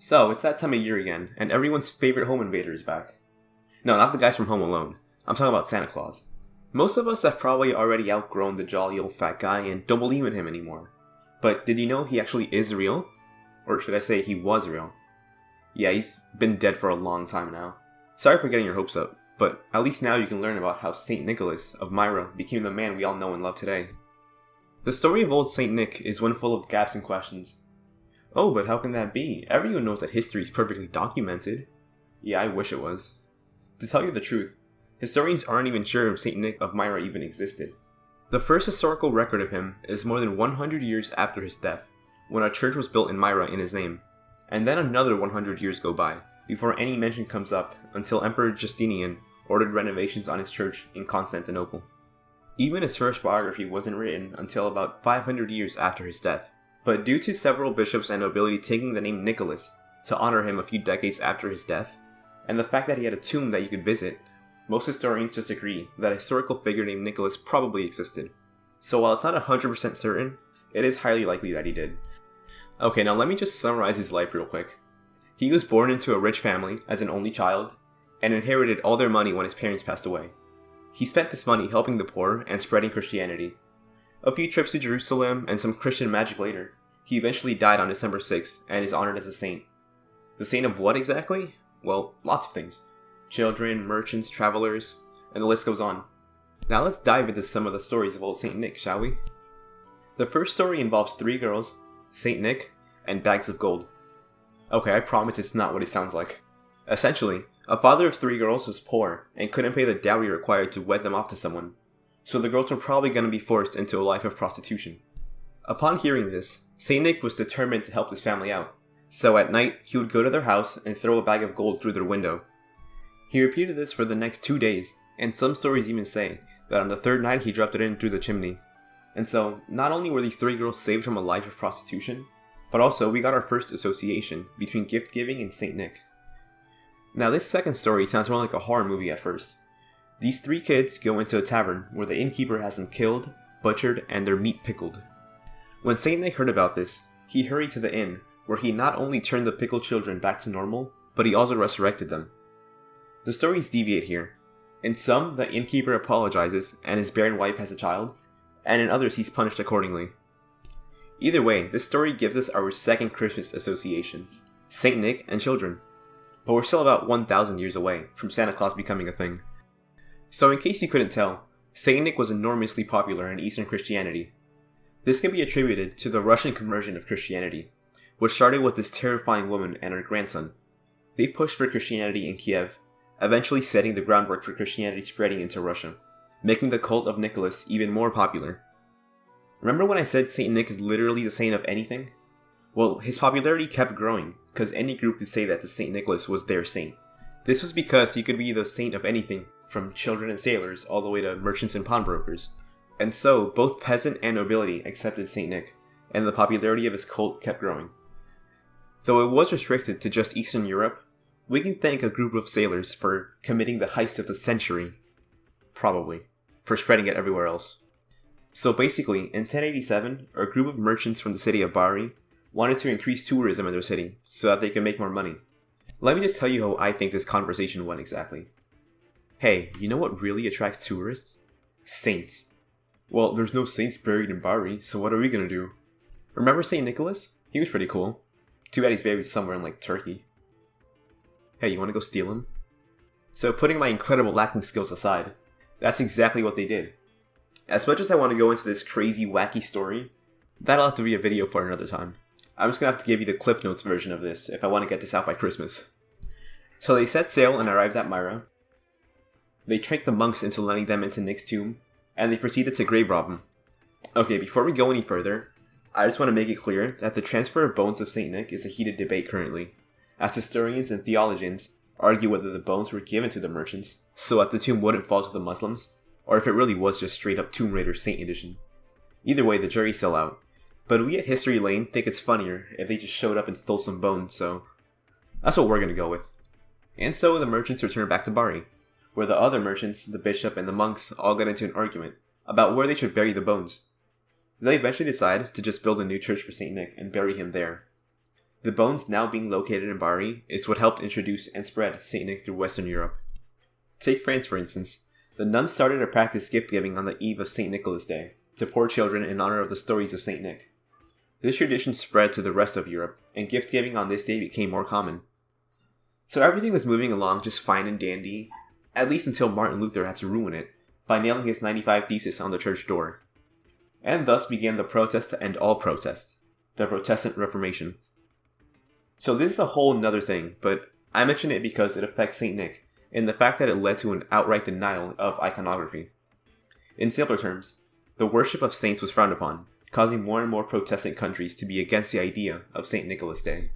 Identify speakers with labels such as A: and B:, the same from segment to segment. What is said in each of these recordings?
A: So, it's that time of year again, and everyone's favorite home invader is back. No, not the guys from Home Alone. I'm talking about Santa Claus. Most of us have probably already outgrown the jolly old fat guy and don't believe in him anymore. But did you know he actually is real? Or should I say he was real? Yeah, he's been dead for a long time now. Sorry for getting your hopes up, but at least now you can learn about how Saint Nicholas of Myra became the man we all know and love today. The story of old Saint Nick is one full of gaps and questions. Oh, but how can that be? Everyone knows that history is perfectly documented. Yeah, I wish it was. To tell you the truth, historians aren't even sure if Saint Nick of Myra even existed. The first historical record of him is more than 100 years after his death, when a church was built in Myra in his name. And then another 100 years go by, before any mention comes up until Emperor Justinian ordered renovations on his church in Constantinople. Even his first biography wasn't written until about 500 years after his death. But due to several bishops and nobility taking the name Nicholas to honor him a few decades after his death, and the fact that he had a tomb that you could visit, most historians just agree that a historical figure named Nicholas probably existed. So while it's not 100% certain, it is highly likely that he did. Okay, now let me just summarize his life real quick. He was born into a rich family as an only child, and inherited all their money when his parents passed away. He spent this money helping the poor and spreading Christianity. A few trips to Jerusalem and some Christian magic later, he eventually died on December 6th and is honored as a saint. The saint of what exactly? Well, lots of things. Children, merchants, travelers, and the list goes on. Now let's dive into some of the stories of old Saint Nick, shall we? The first story involves 3 girls, Saint Nick, and bags of gold. Okay, I promise it's not what it sounds like. Essentially, a father of 3 girls was poor and couldn't pay the dowry required to wed them off to someone, so the girls were probably going to be forced into a life of prostitution. Upon hearing this, Saint Nick was determined to help his family out, so at night he would go to their house and throw a bag of gold through their window. He repeated this for the next 2 days, and some stories even say that on the 3rd night he dropped it in through the chimney. And so, not only were these 3 girls saved from a life of prostitution, but also we got our first association between gift giving and Saint Nick. Now this second story sounds more like a horror movie at first. These 3 kids go into a tavern where the innkeeper has them killed, butchered, and their meat pickled. When Saint Nick heard about this, he hurried to the inn, where he not only turned the pickled children back to normal, but he also resurrected them. The stories deviate here. In some, the innkeeper apologizes and his barren wife has a child, and in others he's punished accordingly. Either way, this story gives us our second Christmas association, Saint Nick and children. But we're still about 1,000 years away from Santa Claus becoming a thing. So in case you couldn't tell, Saint Nick was enormously popular in Eastern Christianity. This can be attributed to the Russian conversion of Christianity, which started with this terrifying woman and her grandson. They pushed for Christianity in Kiev, eventually setting the groundwork for Christianity spreading into Russia, making the cult of Nicholas even more popular. Remember when I said Saint Nick is literally the saint of anything? Well, his popularity kept growing, because any group could say that the Saint Nicholas was their saint. This was because he could be the saint of anything, from children and sailors all the way to merchants and pawnbrokers. And so, both peasant and nobility accepted Saint Nick, and the popularity of his cult kept growing. Though it was restricted to just Eastern Europe, we can thank a group of sailors for committing the heist of the century. Probably. For spreading it everywhere else. So basically, in 1087, a group of merchants from the city of Bari wanted to increase tourism in their city so that they could make more money. Let me just tell you how I think this conversation went exactly. Hey, you know what really attracts tourists? Saints. Well, there's no saints buried in Bari, so what are we gonna do? Remember Saint Nicholas? He was pretty cool. Too bad he's buried somewhere in like Turkey. Hey, you wanna go steal him? So putting my incredible Latin skills aside, that's exactly what they did. As much as I want to go into this crazy, wacky story, that'll have to be a video for another time. I'm just gonna have to give you the Cliff Notes version of this if I want to get this out by Christmas. So they set sail and arrived at Myra. They tricked the monks into letting them into Nick's tomb, and they proceeded to grave rob him. Okay, before we go any further, I just want to make it clear that the transfer of bones of Saint Nick is a heated debate currently, as historians and theologians argue whether the bones were given to the merchants so that the tomb wouldn't fall to the Muslims, or if it really was just straight up Tomb Raider Saint Edition. Either way, the jury's still out, but we at History Lane think it's funnier if they just showed up and stole some bones, so that's what we're gonna go with. And so the merchants returned back to Bari, where the other merchants, the bishop, and the monks all got into an argument about where they should bury the bones. They eventually decided to just build a new church for Saint Nick and bury him there. The bones now being located in Bari is what helped introduce and spread Saint Nick through Western Europe. Take France for instance. The nuns started to practice gift giving on the eve of Saint Nicholas Day, to poor children in honor of the stories of Saint Nick. This tradition spread to the rest of Europe, and gift giving on this day became more common. So everything was moving along just fine and dandy, at least until Martin Luther had to ruin it by nailing his 95 Thesis on the church door. And thus began the protest to end all protests, the Protestant Reformation. So this is a whole nother thing, but I mention it because it affects Saint Nick, and the fact that it led to an outright denial of iconography. In simpler terms, the worship of saints was frowned upon, causing more and more Protestant countries to be against the idea of St. Nicholas Day.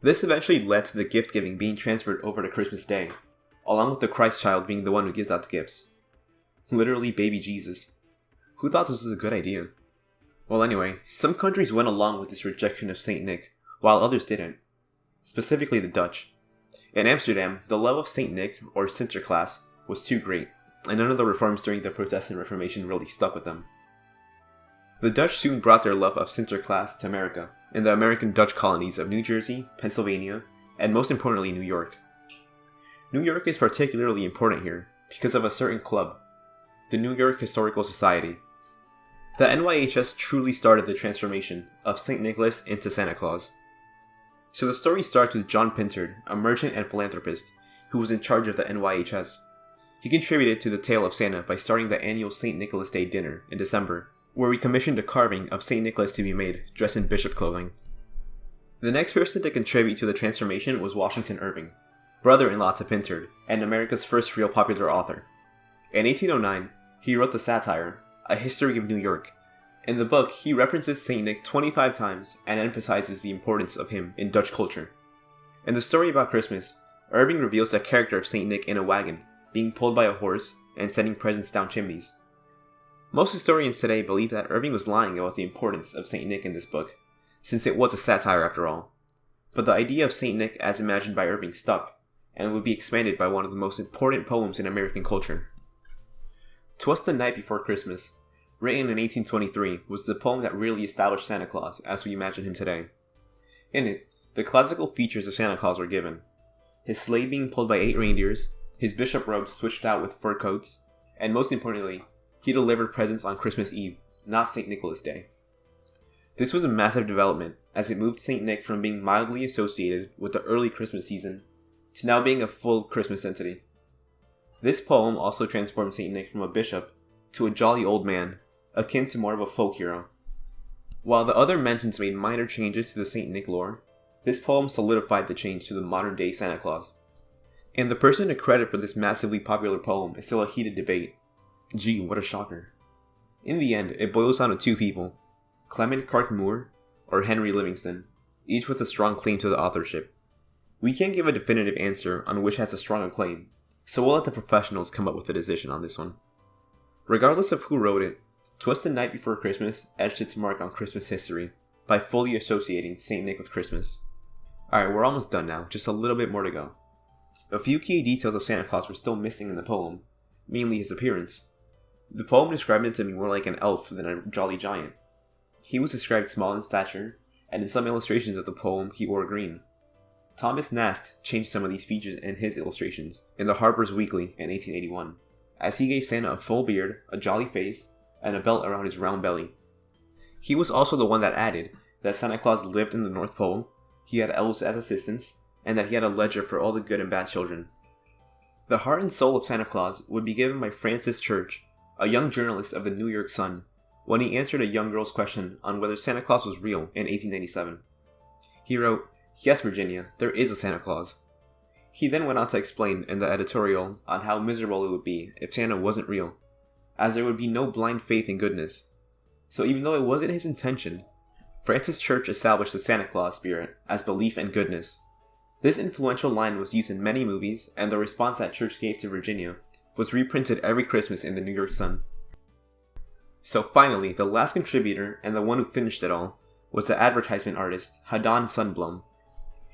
A: This eventually led to the gift giving being transferred over to Christmas Day, along with the Christ child being the one who gives out the gifts. Literally baby Jesus. Who thought this was a good idea? Well anyway, some countries went along with this rejection of St. Nick, while others didn't. Specifically the Dutch. In Amsterdam, the love of Saint Nick, or Sinterklaas, was too great, and none of the reforms during the Protestant Reformation really stuck with them. The Dutch soon brought their love of Sinterklaas to America, in the American Dutch colonies of New Jersey, Pennsylvania, and most importantly New York. New York is particularly important here, because of a certain club, the New York Historical Society. The NYHS truly started the transformation of St. Nicholas into Santa Claus. So the story starts with John Pintard, a merchant and philanthropist, who was in charge of the NYHS. He contributed to the tale of Santa by starting the annual St. Nicholas Day dinner in December, where he commissioned a carving of St. Nicholas to be made, dressed in bishop clothing. The next person to contribute to the transformation was Washington Irving, brother-in-law to Pintard, and America's first real popular author. In 1809, he wrote the satire, A History of New York. In the book, he references St. Nick 25 times and emphasizes the importance of him in Dutch culture. In the story about Christmas, Irving reveals the character of St. Nick in a wagon, being pulled by a horse and sending presents down chimneys. Most historians today believe that Irving was lying about the importance of St. Nick in this book, since it was a satire after all. But the idea of St. Nick as imagined by Irving stuck, and would be expanded by one of the most important poems in American culture. "'Twas the Night Before Christmas," written in 1823, was the poem that really established Santa Claus as we imagine him today. In it, the classical features of Santa Claus were given. His sleigh being pulled by 8 reindeers, his bishop robes switched out with fur coats, and most importantly, he delivered presents on Christmas Eve, not St. Nicholas Day. This was a massive development, as it moved St. Nick from being mildly associated with the early Christmas season to now being a full Christmas entity. This poem also transformed St. Nick from a bishop to a jolly old man, akin to more of a folk hero. While the other mentions made minor changes to the St. Nick lore, this poem solidified the change to the modern-day Santa Claus. And the person to credit for this massively popular poem is still a heated debate. Gee, what a shocker. In the end, it boils down to 2 people, Clement Clark Moore or Henry Livingston, each with a strong claim to the authorship. We can't give a definitive answer on which has a stronger claim, so we'll let the professionals come up with a decision on this one. Regardless of who wrote it, "'Twas the Night Before Christmas" etched its mark on Christmas history by fully associating St. Nick with Christmas. Alright, we're almost done now, just a little bit more to go. A few key details of Santa Claus were still missing in the poem, mainly his appearance. The poem described him to be more like an elf than a jolly giant. He was described small in stature, and in some illustrations of the poem he wore green. Thomas Nast changed some of these features in his illustrations in the Harper's Weekly in 1881, as he gave Santa a full beard, a jolly face, and a belt around his round belly. He was also the one that added that Santa Claus lived in the North Pole, he had elves as assistants, and that he had a ledger for all the good and bad children. The heart and soul of Santa Claus would be given by Francis Church, a young journalist of the New York Sun, when he answered a young girl's question on whether Santa Claus was real in 1897. He wrote, "Yes, Virginia, there is a Santa Claus." He then went on to explain in the editorial on how miserable it would be if Santa wasn't real, as there would be no blind faith in goodness. So even though it wasn't his intention, Francis Church established the Santa Claus spirit as belief in goodness. This influential line was used in many movies, and the response that Church gave to Virginia was reprinted every Christmas in the New York Sun. So finally, the last contributor, and the one who finished it all, was the advertisement artist, Hadan Sundblom.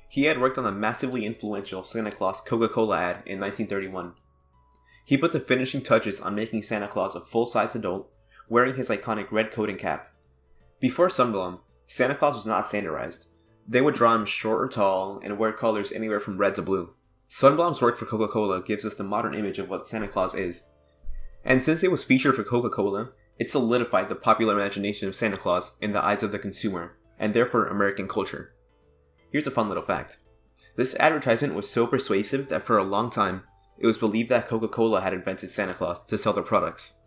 A: He had worked on the massively influential Santa Claus Coca-Cola ad in 1931. He put the finishing touches on making Santa Claus a full-sized adult, wearing his iconic red coat and cap. Before Sundblom, Santa Claus was not standardized. They would draw him short or tall and wear colors anywhere from red to blue. Sunblom's work for Coca-Cola gives us the modern image of what Santa Claus is. And since it was featured for Coca-Cola, it solidified the popular imagination of Santa Claus in the eyes of the consumer, and therefore American culture. Here's a fun little fact. This advertisement was so persuasive that for a long time, it was believed that Coca-Cola had invented Santa Claus to sell their products.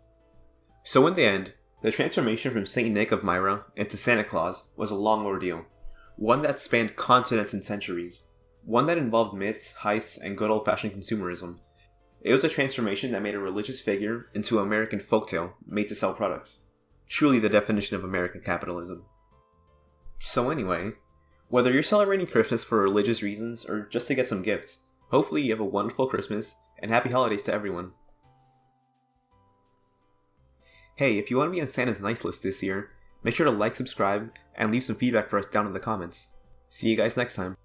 A: So in the end, the transformation from Saint Nick of Myra into Santa Claus was a long ordeal, one that spanned continents and centuries, one that involved myths, heists, and good old-fashioned consumerism. It was a transformation that made a religious figure into an American folktale made to sell products. Truly the definition of American capitalism. So anyway, whether you're celebrating Christmas for religious reasons or just to get some gifts, hopefully you have a wonderful Christmas and happy holidays to everyone. Hey, if you want to be on Santa's nice list this year, make sure to like, subscribe, and leave some feedback for us down in the comments. See you guys next time.